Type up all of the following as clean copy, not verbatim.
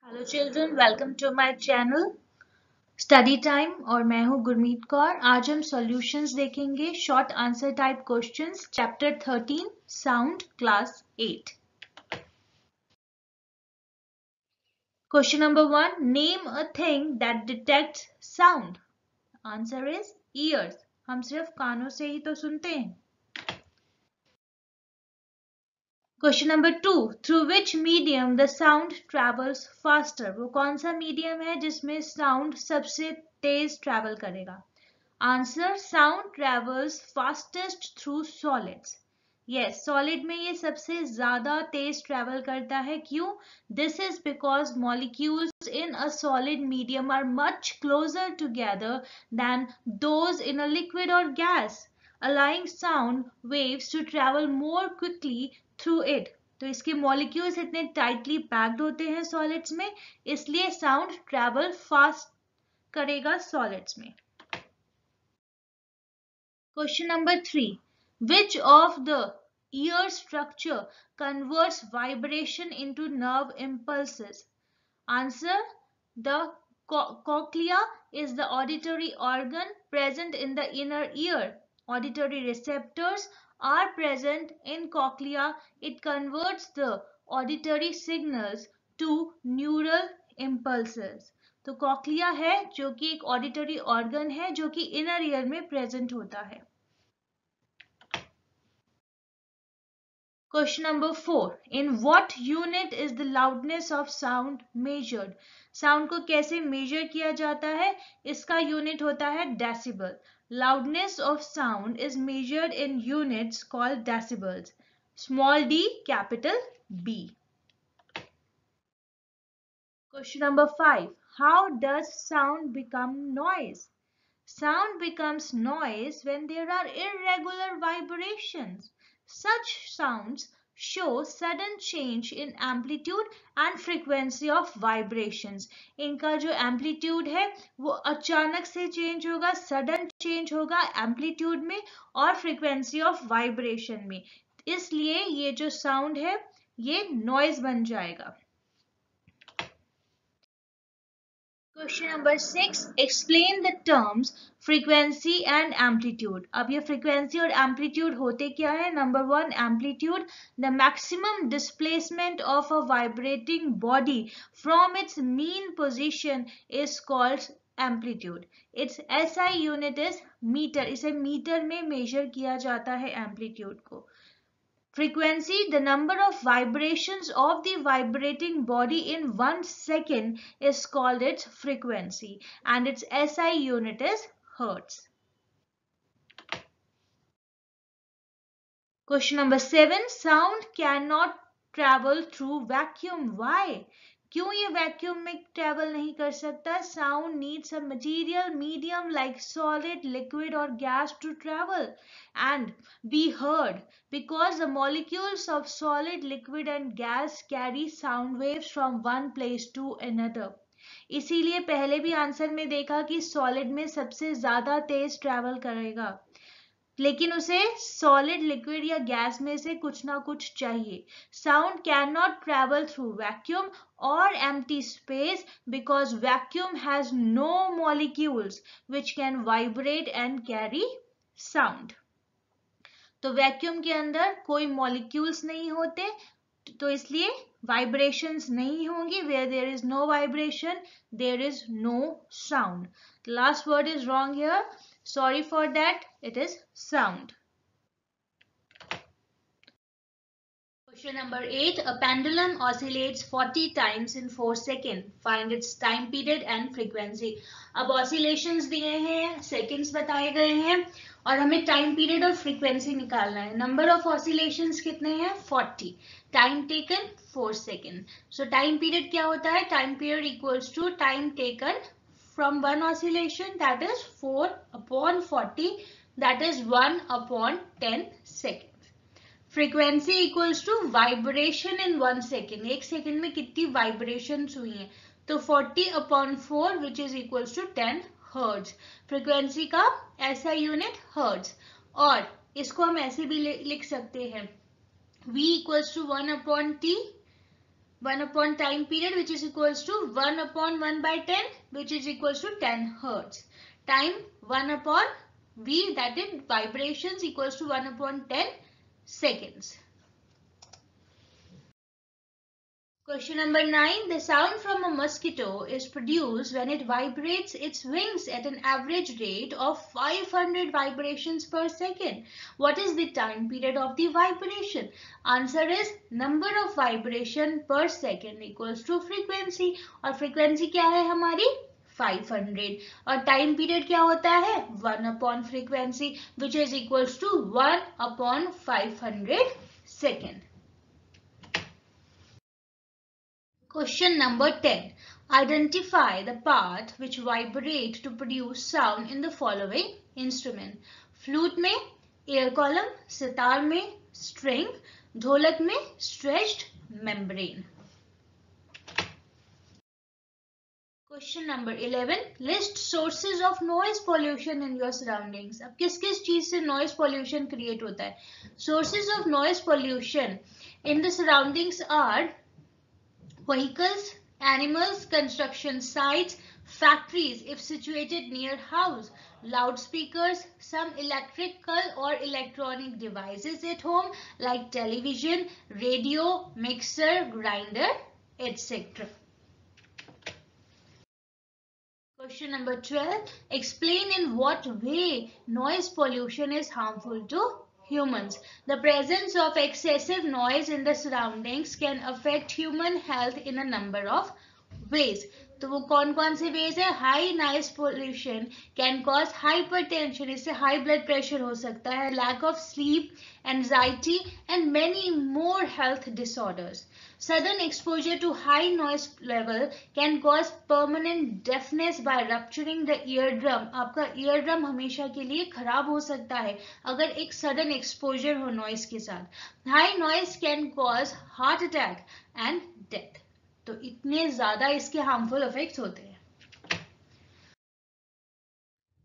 Hello children, welcome to my channel study time और मैं हूं गुरमीत कौर। आज हम सॉल्यूशंस देखेंगे short answer type questions chapter 13 sound class 8। Question number 1, name a thing that detects sound. Answer is ears. हम सिर्फ कानों से ही तो सुनते हैं। Question number 2, through which medium the sound travels faster. वो कौन सा मीडियम है जिसमें साउंड सबसे तेज ट्रेवल करेगा? Answer, sound travels fastest through solids. Yes, solid में ये सबसे ज्यादा तेज ट्रेवल करता है। क्यों? This is because molecules in a solid medium are much closer together than those in a liquid और gas, allowing sound waves to travel more quickly through it। तो इसके मॉलिक्यूल्स इतने टाइटली पैक्ड होते हैं solids में, इसलिए sound travel fast करेगा solids में। Question number 3. Which of the ear structure converts vibration into nerve impulses? Answer, the cochlea is the auditory organ present in the inner ear. Auditory receptors are present in cochlea. It converts the auditory signals to neural impulses. तो cochlea है जो कि एक auditory organ है जो कि inner ear में present होता है। Question number 4. In what unit is the loudness of sound measured? Sound को कैसे measure किया जाता है? इसका unit होता है decibel. Loudness of sound is measured in units called decibels. Small d, capital B. Question number 5. How does sound become noise? Sound becomes noise when there are irregular vibrations. Such sounds show sudden change in amplitude and frequency of vibrations. इनका जो amplitude है वो अचानक से change होगा, sudden change होगा amplitude में और frequency of vibration में, इसलिए ये जो sound है ये noise बन जाएगा। Question number 6. Explain the terms frequency and amplitude. अब ये frequency और amplitude होते क्या है? Number 1, amplitude, the maximum displacement of a vibrating body from its mean position is called amplitude. Its SI unit is meter. इसे meter में measure किया जाता है amplitude को। Frequency, the number of vibrations of the vibrating body in 1 second is called its frequency, and its SI unit is hertz. Question number 7. Sound cannot travel through vacuum. Why? क्यों ये vacuum में travel नहीं कर सकता? Sound needs a material medium like solid, liquid और gas to travel and be heard because the molecules of solid, liquid and gas carry sound waves from one place to another. इसीलिए पहले भी answer में देखा कि solid में सबसे ज्यादा तेज ट्रेवल करेगा, लेकिन उसे सॉलिड, लिक्विड या गैस में से कुछ ना कुछ चाहिए। Sound can not travel through vacuum और empty space because vacuum has no molecules which can vibrate and carry sound. तो वैक्यूम के अंदर कोई मॉलिक्यूल्स नहीं होते, तो इसलिए वाइब्रेशंस नहीं होंगी। Where there is no vibration there is no sound. Last word is wrong here, sorry for that, it is sound. Question number 8. A pendulum oscillates 40 times in 4 seconds. Find its time period and frequency. अब oscillations दिए हैं, seconds बताए गए हैं और हमें time period और frequency निकालना है। Number of oscillations कितने हैं? 40. Time taken 4 seconds. So time period क्या होता है? Time period equals to time taken from one oscillation, that is 4 upon 40, that is 1 upon 10 seconds. Frequency equals to vibration in 1 second. एक second में कितनी vibrations हुई हैं? तो 40 upon 4 which is equals to 10 hertz. Frequency का SI unit hertz. और इसको हम ऐसे भी लिख सकते हैं, V equals to 1 upon T 1 upon time period, which is equals to 1 upon 1 by 10, which is equals to 10 hertz. Time 1 upon V, that is vibrations, equals to 1 upon 10 seconds. Question number 9. The sound from a mosquito is produced when it vibrates its wings at an average rate of 500 vibrations per second. What is the time period of the vibration? Answer is number of vibration per second equals to frequency. और frequency क्या है हमारी? 500. और time period क्या होता है? 1 upon frequency, which is equals to 1 upon 500 second. Question number 10. Identify the part which vibrate to produce sound in the following instrument. Flute में air column, sitar में string, ढोलक में stretched membrane. Question number 11. List sources of noise pollution in your surroundings. अब किस किस चीज से noise pollution create होता है? Sources of noise pollution in the surroundings are vehicles, animals, construction sites, factories if situated near house, loudspeakers, some electrical or electronic devices at home like television, radio, mixer, grinder, etc. Question number 12. Explain in what way noise pollution is harmful to humans. The presence of excessive noise in the surroundings can affect human health in a number of ways. तो वो कौन कौन से ways है? High noise pollution can cause hypertension, इससे high blood pressure हो सकता है, lack of sleep, anxiety and many more health disorders. Sudden exposure to high noise level can cause permanent deafness by rupturing the eardrum. आपका eardrum हमेशा के लिए खराब हो सकता है अगर एक sudden exposure हो noise के साथ. High noise can cause heart attack and death. तो इतने ज्यादा इसके harmful effects होते हैं.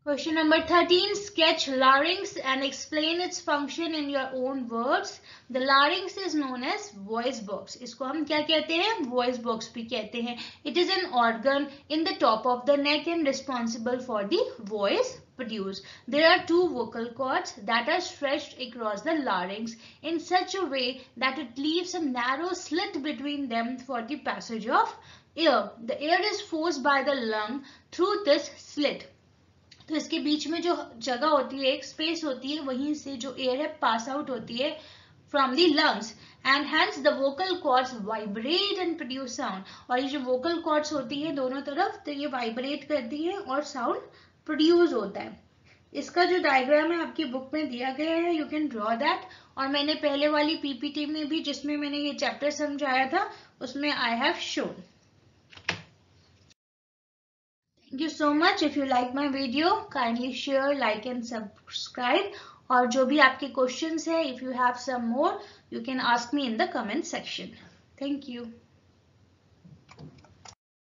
Question number 13. Sketch larynx and explain its function in your own words. The larynx is known as voice box. इसको हम क्या कहते हैं? Voice box भी कहते हैं. It is an organ in the top of the neck and responsible for the voice produced. There are two vocal cords that are stretched across the larynx in such a way that it leaves a narrow slit between them for the passage of air. The air is forced by the lung through this slit. तो इसके बीच में जो जगह होती है, एक space होती है, वहीं से जो एयर है पास आउट होती है from the lungs and hence the vocal cords vibrate and produce sound. और ये जो वोकल कॉर्ड्स होती है दोनों तरफ, तो ये वाइब्रेट करती है और साउंड प्रोड्यूस होता है. इसका जो डायग्राम है आपकी बुक में दिया गया है, यू कैन ड्रॉ दैट. और मैंने पहले वाली पीपीटी में भी जिसमें मैंने ये चैप्टर समझाया था उसमें I have shown. Thank you so much. If you like my video, kindly share, like and subscribe. और जो भी आपके questions है, if you have some more, you can ask me in the comment section. Thank you.